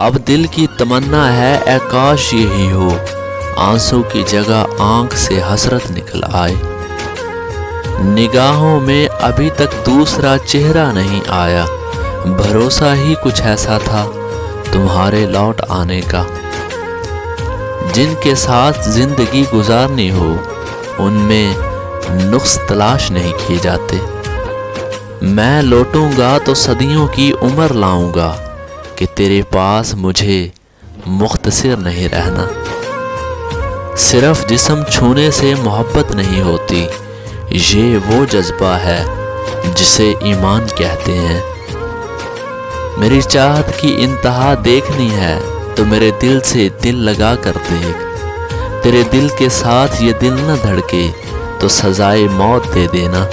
اب دل کی تمنا ہے اے کاش یہی ہو، آنسو کی جگہ آنکھ سے حسرت نکل آئے۔ نگاہوں میں ابھی تک دوسرا چہرہ نہیں آیا، بھروسہ ہی کچھ ایسا تھا تمہارے لوٹ آنے کا۔ جن کے ساتھ زندگی گزارنی ہو ان میں نقص تلاش نہیں کیے جاتے۔ میں لوٹوں گا تو صدیوں کی عمر لاؤں گا کہ تیرے پاس مجھے مختصر نہیں رہنا۔ صرف جسم چھونے سے محبت نہیں ہوتی، یہ وہ جذبہ ہے جسے ایمان کہتے ہیں۔ میری چاہت کی انتہا دیکھنی ہے تو میرے دل سے دل لگا کر دیکھ، تیرے دل کے ساتھ یہ دل نہ دھڑکے تو سزائے موت دے دینا۔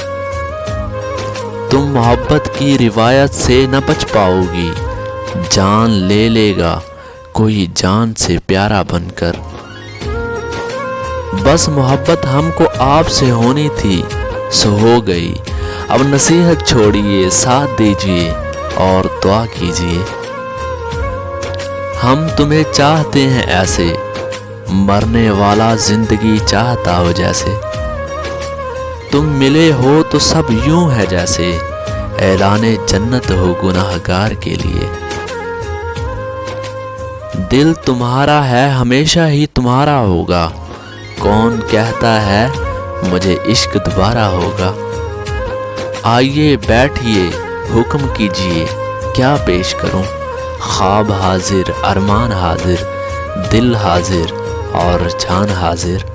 تم محبت کی روایت سے نہ بچ پاؤ گی، جان لے لے گا کوئی جان سے پیارا بن کر۔ بس محبت ہم کو آپ سے ہونی تھی سو ہو گئی، اب نصیحت چھوڑیے، ساتھ دیجیے اور دعا کیجیے۔ ہم تمہیں چاہتے ہیں ایسے، مرنے والا زندگی چاہتا ہو جیسے۔ تم ملے ہو تو سب یوں ہے جیسے اعلان جنت ہو گناہ گار کے لیے۔ دل تمہارا ہے ہمیشہ ہی تمہارا ہوگا، کون کہتا ہے مجھے عشق دوبارہ ہوگا۔ آئیے بیٹھیے حکم کیجیے کیا پیش کروں، خواب حاضر ارمان حاضر، دل حاضر اور جان حاضر۔